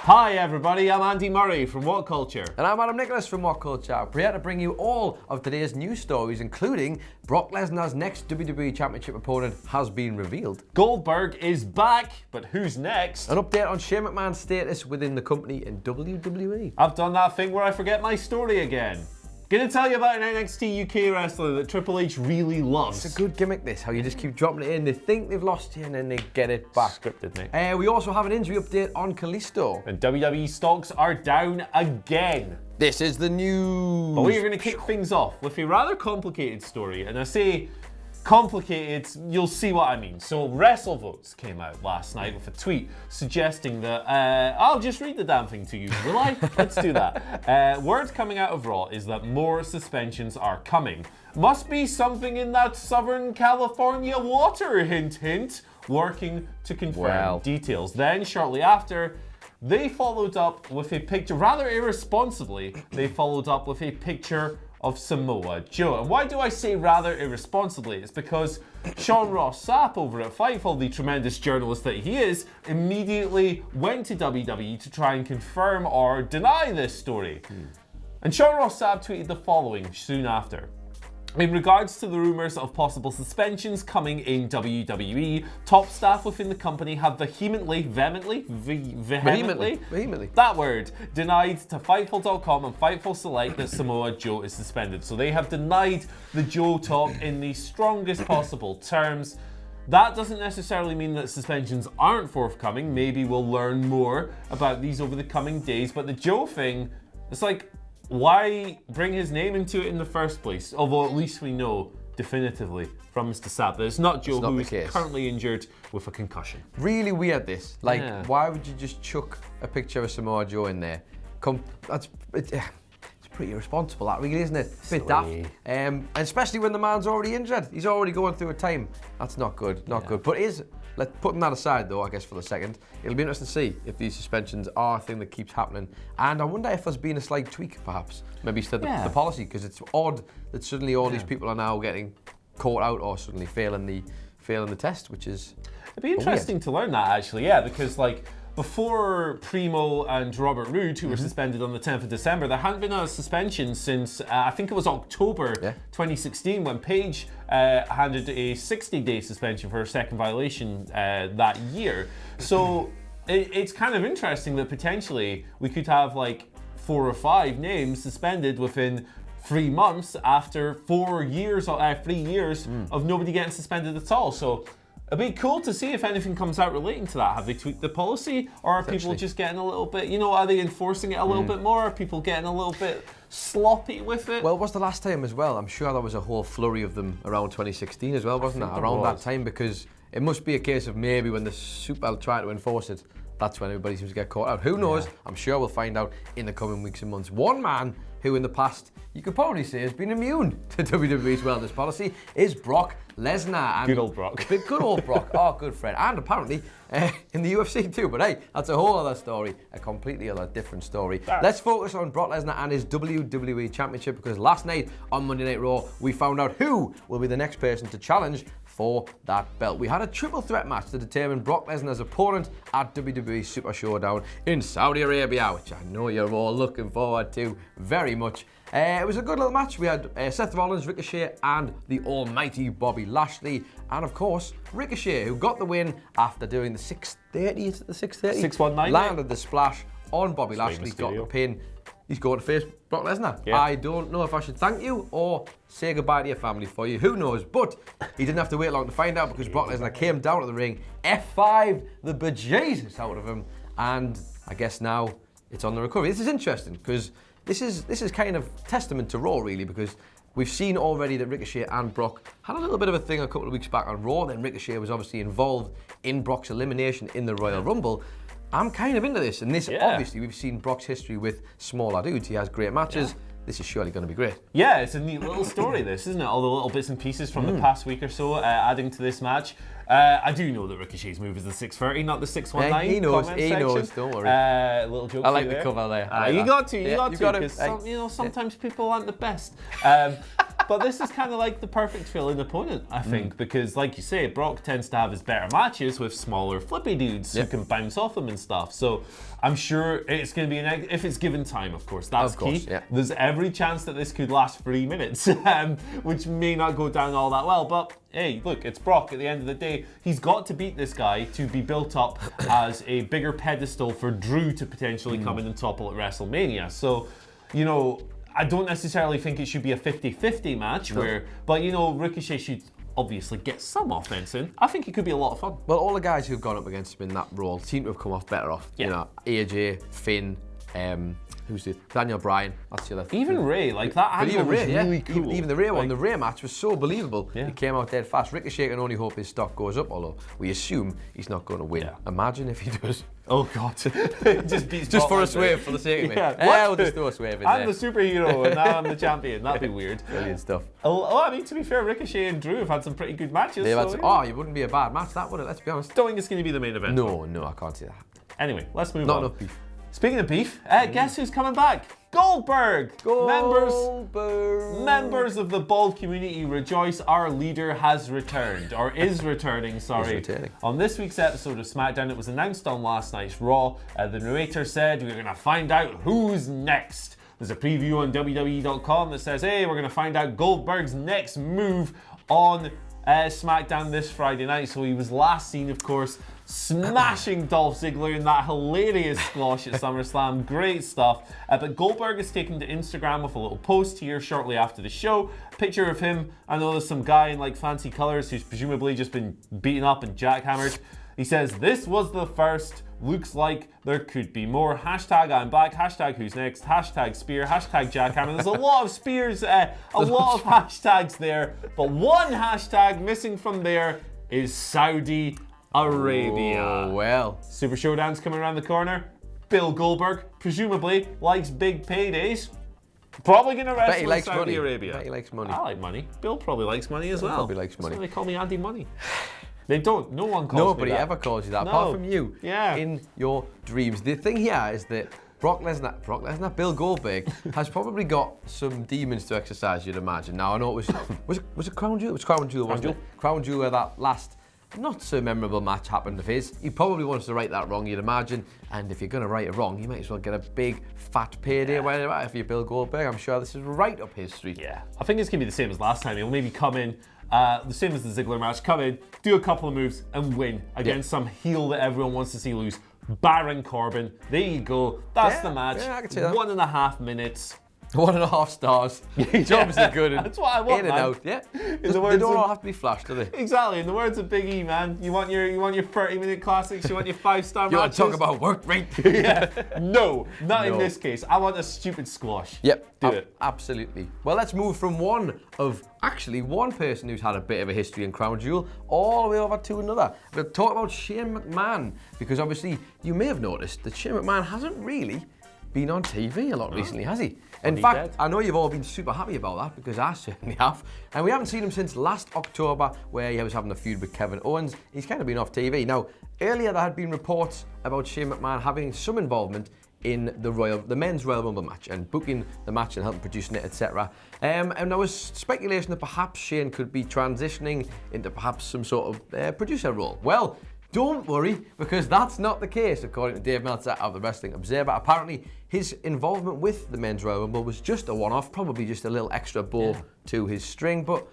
Hi everybody, I'm Andy Murray from WhatCulture. And I'm Adam Nicholas from WhatCulture. We're here to bring you all of today's news stories, including Brock Lesnar's next WWE Championship opponent has been revealed. Goldberg is back, but who's next? An update on Shane McMahon's status within the company in WWE. I've done that thing where I forget my story again. Gonna tell you about an NXT UK wrestler that Triple H really loves. It's a good gimmick, this, how you just keep dropping it in. They think they've lost you and then they get it back. Scripted, mate. We also have an injury update on Kalisto. And WWE stocks are down again. This is the news. But we are going to kick things off with a rather complicated story. And I say complicated, you'll see what I mean. So WrestleVotes came out last night with a tweet suggesting that, I'll just read the damn thing to you, will I? Let's do that. Word coming out of Raw is that more suspensions are coming. Must be something in that Southern California water, hint hint. Working to confirm details. Then, shortly after, they followed up with a picture, rather irresponsibly, they followed up with a picture of Samoa Joe. And why do I say rather irresponsibly? It's because Sean Ross Sapp over at Fightful, the tremendous journalist that he is, immediately went to WWE to try and confirm or deny this story. And Sean Ross Sapp tweeted the following soon after. In regards to the rumours of possible suspensions coming in WWE, top staff within the company have vehemently, that word, denied to Fightful.com and Fightful Select that Samoa Joe is suspended. So they have denied the Joe talk in the strongest possible terms. That doesn't necessarily mean that suspensions aren't forthcoming. Maybe we'll learn more about these over the coming days. But the Joe thing, it's like, why bring his name into it in the first place? Although at least we know definitively from Mr. Sapp that it's not Joe who is currently injured with a concussion. Really weird this. Like, why would you just chuck a picture of Samoa Joe in there? It's pretty irresponsible, that really, isn't it? It's a bit daft. And especially when the man's already injured. He's already going through a time. That's not good, not good. But putting that aside though, I guess for the second, it'll be interesting to see if these suspensions are a thing that keeps happening. And I wonder if there's been a slight tweak, perhaps. Maybe to the policy, because it's odd that suddenly all these people are now getting caught out or suddenly failing the test, which is It'd be interesting to learn that actually, because like, before Primo and Robert Roode, who were suspended on the 10th of December, there hadn't been a suspension since, I think it was October 2016, when Paige handed a 60-day suspension for her second violation that year. So it's kind of interesting that potentially we could have like 4 or 5 names suspended within 3 months after 3 years of nobody getting suspended at all. So it'd be cool to see if anything comes out relating to that. Have they tweaked the policy, or are people just getting a little bit, are they enforcing it a little bit more? Are people getting a little bit sloppy with it? Well, it was the last time as well. I'm sure there was a whole flurry of them around 2016 as well, wasn't it? Around that time, because it must be a case of maybe when the Super try to enforce it, that's when everybody seems to get caught out. Who knows? I'm sure we'll find out in the coming weeks and months. One man who in the past, you could probably say, has been immune to WWE's wellness policy is Brock Lesnar. And good old Brock. Good old Brock, our good friend. And apparently in the UFC too. But hey, that's a whole other story, a completely other different story. Let's focus on Brock Lesnar and his WWE Championship, because last night on Monday Night Raw, we found out who will be the next person to challenge for that belt. We had a triple threat match to determine Brock Lesnar's opponent at WWE Super Showdown in Saudi Arabia, which I know you're all looking forward to very much. It was a good little match. We had Seth Rollins, Ricochet, and the almighty Bobby Lashley. And of course, Ricochet, who got the win after doing the 630, is it the 630? 619. Landed the splash on Bobby Lashley, got the pin. He's going to face Brock Lesnar. I don't know if I should thank you or say goodbye to your family for you. Who knows? But he didn't have to wait long to find out, because Brock Lesnar came down to the ring, F5'd the bejesus out of him, and I guess now it's on the recovery. This is interesting, because this is kind of testament to Raw, really, because we've seen already that Ricochet and Brock had a little bit of a thing a couple of weeks back on Raw. Then Ricochet was obviously involved in Brock's elimination in the Royal Rumble. I'm kind of into this, and this obviously we've seen Brock's history with smaller dudes. He has great matches. This is surely going to be great. Yeah, it's a neat little story, this, isn't it? All the little bits and pieces from the past week or so adding to this match. I do know that Ricochet's move is the 630, not the 619. He knows, don't worry. Little joke. I like the cover there. You got to, because sometimes people aren't the best. But this is kind of like the perfect fill-in opponent, I think, because like you say, Brock tends to have his better matches with smaller flippy dudes who can bounce off them and stuff. So I'm sure it's going to be if it's given time, of course. That's key. Yeah. There's every chance that this could last 3 minutes, which may not go down all that well. But hey, look, it's Brock. At the end of the day, he's got to beat this guy to be built up as a bigger pedestal for Drew to potentially come in and topple at WrestleMania. So, you know, I don't necessarily think it should be a 50-50 match but you know, Ricochet should obviously get some offense in. I think it could be a lot of fun. Well, all the guys who've gone up against him in that role seem to have come off better off. Yeah. You know, AJ, Finn, who's the Daniel Bryan, that's the other thing. Even Ray, like that angle was really cool. Even the Ray one, the Ray match was so believable. Yeah. He came out dead fast. Ricochet can only hope his stock goes up, although we assume he's not going to win. Yeah. Imagine if he does. Oh God. just for a swerve, for the sake of it. Yeah, we'll just throw a swerve in I'm the superhero and now I'm the champion. That'd be weird. Brilliant stuff. Oh, I mean, to be fair, Ricochet and Drew have had some pretty good matches. It wouldn't be a bad match, that would it? Let's be honest. Don't think it's going to be the main event. No, I can't see that. Anyway, let's move on. Not enough beef. Speaking of beef, guess who's coming back? Goldberg! Members of the bald community rejoice, our leader has returned, or is returning, sorry. On this week's episode of SmackDown, it was announced on last night's Raw. The narrator said, we're going to find out who's next. There's a preview on WWE.com that says, hey, we're going to find out Goldberg's next move on SmackDown this Friday night. So he was last seen, of course, smashing Dolph Ziggler in that hilarious squash at SummerSlam. Great stuff. But Goldberg is taken to Instagram with a little post here shortly after the show. Picture of him. I know there's some guy in like fancy colors who's presumably just been beaten up and jackhammered. He says, this was the first. Looks like there could be more. Hashtag I'm back. Hashtag who's next. Hashtag spear. Hashtag jackhammer. There's a lot of spears, a lot of hashtags there. But one hashtag missing from there is Saudi Arabia. Oh, well. Super Showdown's coming around the corner. Bill Goldberg, presumably, likes big paydays. Probably going to wrestle in Saudi Arabia. Bet he likes money. I like money. Bill probably likes money as well. Probably likes money. That's why they call me Andy Money. They don't. No one calls me that. Nobody ever calls you that, apart from you. Yeah. In your dreams. The thing here is that Brock Lesnar, Bill Goldberg, has probably got some demons to exercise, you'd imagine. Now, I know it was it Crown Jewel? It was Crown Jewel, wasn't it? Crown Jewel, where that last not so memorable match happened of his. He probably wants to right that wrong, you'd imagine. And if you're going to right it wrong, you might as well get a big fat payday if you're Bill Goldberg. I'm sure this is right up his street. Yeah, I think it's going to be the same as last time. He'll maybe come in, the same as the Ziggler match, come in, do a couple of moves and win against some heel that everyone wants to see lose. Baron Corbin. There you go. That's the match. Yeah, I can see that. 1.5 minutes. 1.5 stars. Jobs are good. That's what I want, in and out. Yeah. They don't all have to be flashed, do they? Exactly. In the words of Big E, man, you want your 30-minute classics. You want your 5-star matches. You want to talk about work rate? Yeah. No, not in this case. I want a stupid squash. Yep. Do it. Absolutely. Well, let's move from one person who's had a bit of a history in Crown Jewel all the way over to another. We're going to talk about Shane McMahon, because obviously you may have noticed that Shane McMahon hasn't really been on TV a lot recently, has he? In fact, I know you've all been super happy about that, because I certainly have. And we haven't seen him since last October, where he was having a feud with Kevin Owens. He's kind of been off TV. Now, earlier there had been reports about Shane McMahon having some involvement in the men's Royal Rumble match and booking the match and helping producing it, etc. And there was speculation that perhaps Shane could be transitioning into perhaps some sort of producer role. Well, don't worry, because that's not the case, according to Dave Meltzer of the Wrestling Observer. Apparently, his involvement with the men's Royal Rumble was just a one-off, probably just a little extra bow to his string. But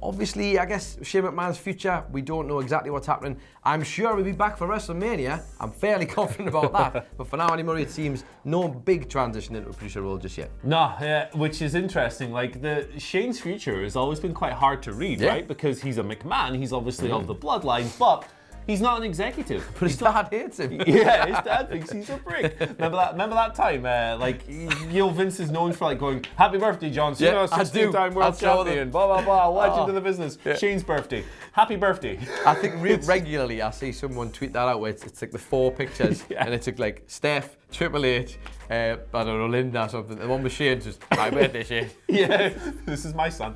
obviously, I guess Shane McMahon's future, we don't know exactly what's happening. I'm sure he'll be back for WrestleMania. I'm fairly confident about that. But for now, anymore, it seems no big transition into a producer role just yet. No, which is interesting. Like, Shane's future has always been quite hard to read, right? Because he's a McMahon. He's obviously of the bloodline, but he's not an executive. But his dad hates him. Yeah, his dad thinks he's a prick. Remember that time? Vince is known for going, "Happy birthday, John Cena, 16-time world champion, blah blah blah, legend of the business." Yeah. Shane's birthday. Happy birthday. I think regularly I see someone tweet that out where it's like the 4 pictures, and it's like Steph, Triple H, I don't know, Linda or something. The one with Shane just, my birthday, Shane. Yeah, this is my son.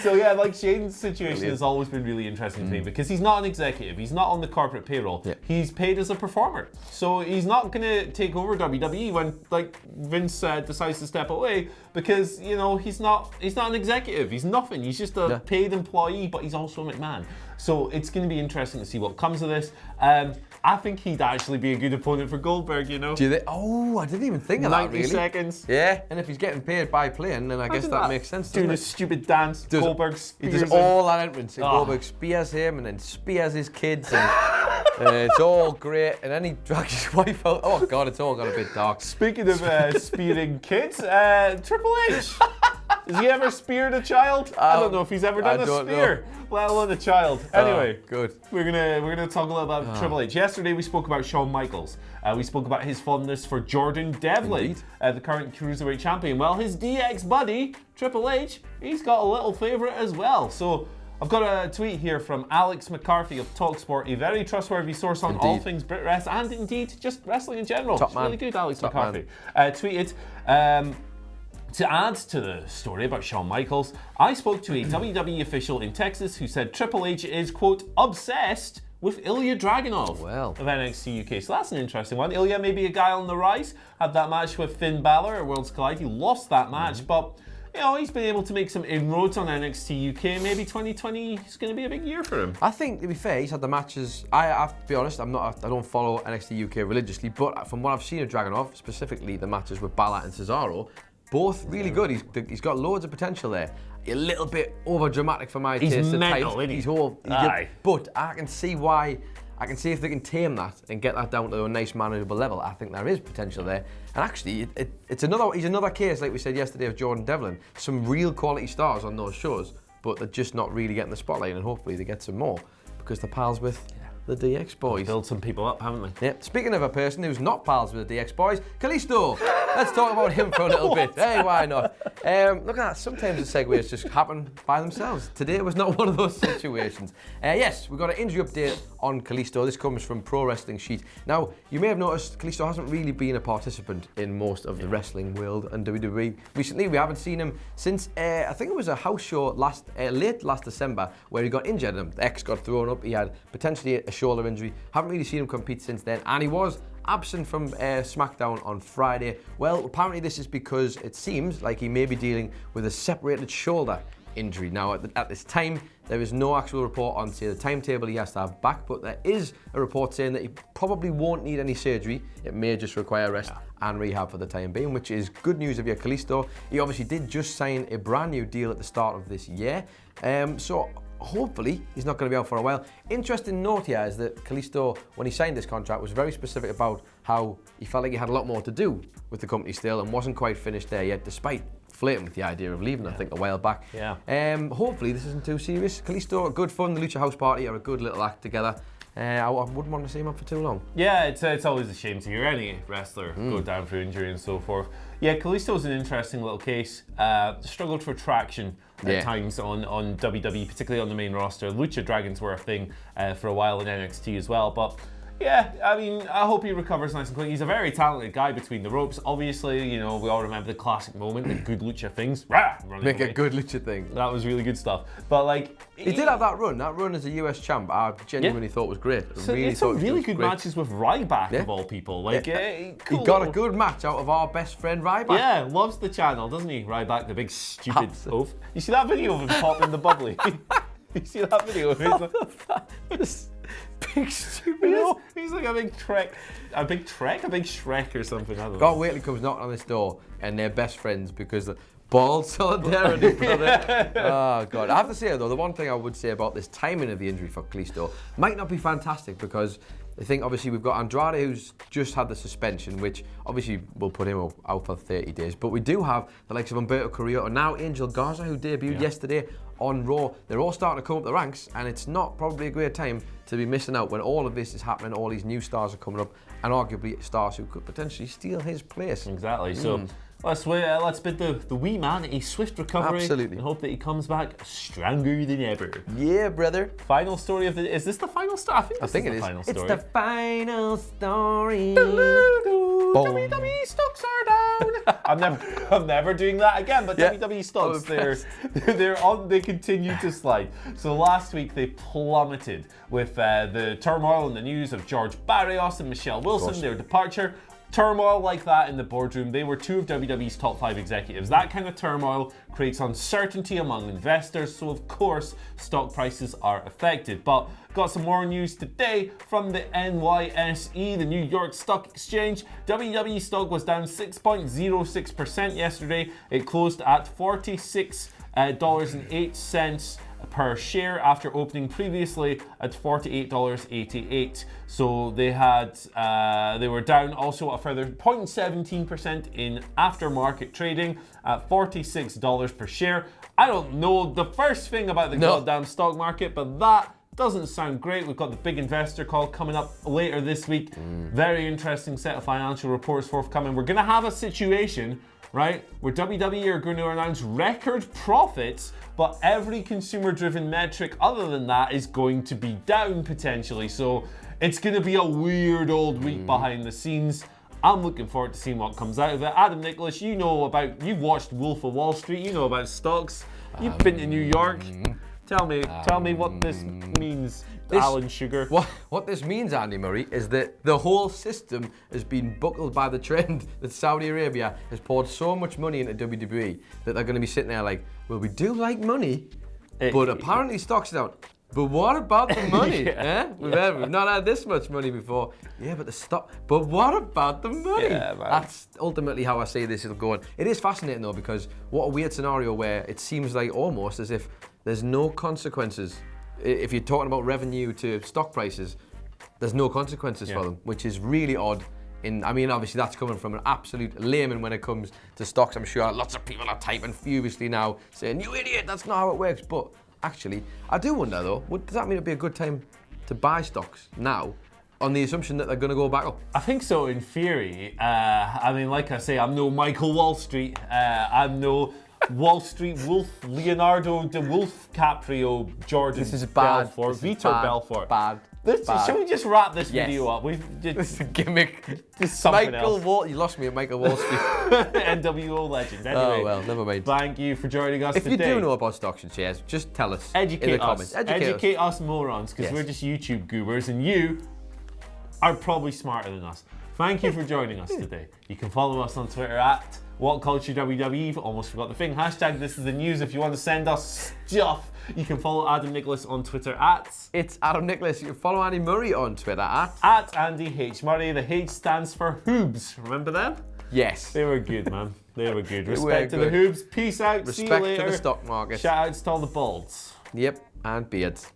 So yeah, like Shane's situation has always been really interesting to me because he's not an executive. He's not on the corporate payroll. Yeah. He's paid as a performer. So he's not going to take over WWE when like Vince decides to step away because, you know, he's not an executive. He's nothing. He's just a paid employee, but he's also McMahon. So it's going to be interesting to see what comes of this. I think he'd actually be a good opponent for Goldberg, you know. Do you think? Oh, I didn't even think of that, really. 90 seconds. Yeah, and if he's getting paid by playing, then I guess that makes sense, doing a stupid dance, Goldberg spears He does all that entrance, and Goldberg spears him, and then spears his kids, and it's all great, and then he drags his wife out. Oh, God, it's all got a bit dark. Speaking of spearing kids, Triple H. Has he ever speared a child? I don't know if he's ever done a spear, let alone a child. Anyway, good. We're gonna talk a little about Triple H. Yesterday we spoke about Shawn Michaels. We spoke about his fondness for Jordan Devlin, the current cruiserweight champion. Well, his DX buddy Triple H, he's got a little favourite as well. So I've got a tweet here from Alex McCarthy of TalkSport, a very trustworthy source on all things Brit Rest and indeed just wrestling in general. Top man. Really good, Alex McCarthy. Tweeted. To add to the story about Shawn Michaels, I spoke to a WWE official in Texas who said Triple H is, quote, obsessed with Ilya Dragunov of NXT UK. So that's an interesting one. Ilya may be a guy on the rise. Had that match with Finn Balor at Worlds Collide. He lost that match, but you know, he's been able to make some inroads on NXT UK. Maybe 2020 is going to be a big year for him. I think, to be fair, he's had the matches. I have to be honest, I don't follow NXT UK religiously, but from what I've seen of Dragunov, specifically the matches with Balor and Cesaro, both really good. He's got loads of potential there. A little bit over dramatic for my taste. He's mental, isn't he? But I can see why. I can see if they can tame that and get that down to a nice manageable level. I think there is potential there. And actually, he's another case, like we said yesterday, of Jordan Devlin. Some real quality stars on those shows, but they're just not really getting the spotlight. And hopefully they get some more because they're pals with the DX boys. Build some people up, haven't they? Yeah. Speaking of a person who's not pals with the DX boys, Kalisto. Let's talk about him for a little bit. Hey, why not? Look at that. Sometimes the segues just happen by themselves. Today was not one of those situations. Yes, we've got an injury update on Kalisto. This comes from Pro Wrestling Sheet. Now, you may have noticed Kalisto hasn't really been a participant in most of the wrestling world and WWE. Recently, we haven't seen him since, I think it was a house show late last December where he got injured and the X got thrown up. He had potentially a shoulder injury. Haven't really seen him compete since then, and he was absent from SmackDown on Friday. Well, apparently this is because it seems like he may be dealing with a separated shoulder injury. Now, at this time, there is no actual report on, say, the timetable he has to have back, but there is a report saying that he probably won't need any surgery. It may just require rest and rehab for the time being, which is good news if you're Kalisto. He obviously did just sign a brand new deal at the start of this year. So hopefully he's not going to be out for a while. Interesting note here is that Kalisto, when he signed this contract, was very specific about how he felt like he had a lot more to do with the company still and wasn't quite finished there yet, despite flirting with the idea of leaving, I think, a while back. Hopefully this isn't too serious. Kalisto, good fun. The Lucha House Party are a good little act together. I wouldn't want to see him up for too long. Yeah, it's always a shame to hear any wrestler go down through injury and so forth. Yeah, Kalisto's an interesting little case. Struggled for traction at times on WWE, particularly on the main roster. Lucha Dragons were a thing for a while in NXT as well, but yeah, I mean, I hope he recovers nice and quick. He's a very talented guy between the ropes. Obviously, you know, we all remember the classic moment, the good lucha things. Make a good lucha thing. That was really good stuff. But like, he did have that run. That run as a US champ, I genuinely thought was great. It's some really good matches with Ryback of all people. Like, cool. He got a good match out of our best friend Ryback. Yeah, loves the channel, doesn't he? Ryback, the big stupid oaf. You see that video of him popping the bubbly? You see that video of him? Big stupid. He's like a big Shrek or something. I don't know. God, wait till he comes knocking on this door and they're best friends because the bald solidarity, brother. Oh God. I have to say though, the one thing I would say about this timing of the injury for Kalisto might not be fantastic because I think obviously we've got Andrade who's just had the suspension, which obviously will put him out for 30 days. But we do have the likes of Humberto Carrillo and now Angel Garza who debuted yesterday on Raw. They're all starting to come up the ranks and it's not probably a great time to be missing out when all of this is happening, all these new stars are coming up and arguably stars who could potentially steal his place. Exactly. So let's bid the wee man a swift recovery. Absolutely. And hope that he comes back stronger than ever. Yeah, brother. Final story of is this the final story? I think it is. Final story. It's the final story. WWE stocks are down. I'm never doing that again. But WWE stocks, they continue to slide. So last week they plummeted with the turmoil in the news of George Barrios and Michelle Wilson, their departure. Turmoil like that in the boardroom. They were two of WWE's top 5 executives. That kind of turmoil creates uncertainty among investors, so of course stock prices are affected. But got some more news today from the NYSE, the New York Stock Exchange. WWE stock was down 6.06% yesterday. It closed at $46.08 per share after opening previously at $48.88. So they were down also a further 0.17% in aftermarket trading at $46 per share. I don't know the first thing about the goddamn stock market, but that doesn't sound great. We've got the big investor call coming up later this week. Very interesting set of financial reports forthcoming. We're going to have a situation, right, where WWE are going to announce record profits, but every consumer-driven metric other than that is going to be down potentially. So it's going to be a weird old week behind the scenes. I'm looking forward to seeing what comes out of it. Adam Nicholas, you've watched Wolf of Wall Street, you know about stocks. You've been to New York. Tell me what this means, Alan Sugar. What this means, Andy Murray, is that the whole system has been buckled by the trend that Saudi Arabia has poured so much money into WWE that they're going to be sitting there like, well, we do like money, but apparently stocks are down. But what about the money? We've not had this much money before. Yeah, but the stock. But what about the money? Yeah, man. That's ultimately how I see this is going. It is fascinating though, because what a weird scenario where it seems like almost as if there's no consequences. If you're talking about revenue to stock prices, there's no consequences for them, which is really odd. Obviously that's coming from an absolute layman when it comes to stocks. I'm sure lots of people are typing furiously now saying, you idiot, that's not how it works. But actually, I do wonder though, does that mean it'd be a good time to buy stocks now on the assumption that they're going to go back up? I think so in theory. Like I say, I'm no Michael Wall Street. I'm no Wall Street Wolf, Leonardo da Wolf Caprio, Jordan Belfort, Vitor Belfort. Bad. Should we just wrap this video up? This is a gimmick. Just something Michael else. Wall, you lost me at Michael Wall Street. NWO legend. Anyway, oh well, never mind. Thank you for joining us today. If today. you do know about stocks and shares, just tell us Educate in the us. comments. Educate us morons, because we're just YouTube goobers, and you are probably smarter than us. Thank you for joining us today. You can follow us on Twitter at WhatCulture WWE. Almost forgot the thing. Hashtag this is the news. If you want to send us stuff, you can follow Adam Nicholas on Twitter at... It's Adam Nicholas. You can follow Andy Murray on Twitter at Andy H. Murray. The H stands for Hoobs. Remember them? Yes. They were good, man. They were good. Respect to the Hoobs. Peace out. See you later. Respect to the stock market. Shout outs to all the balds. Yep, and beards.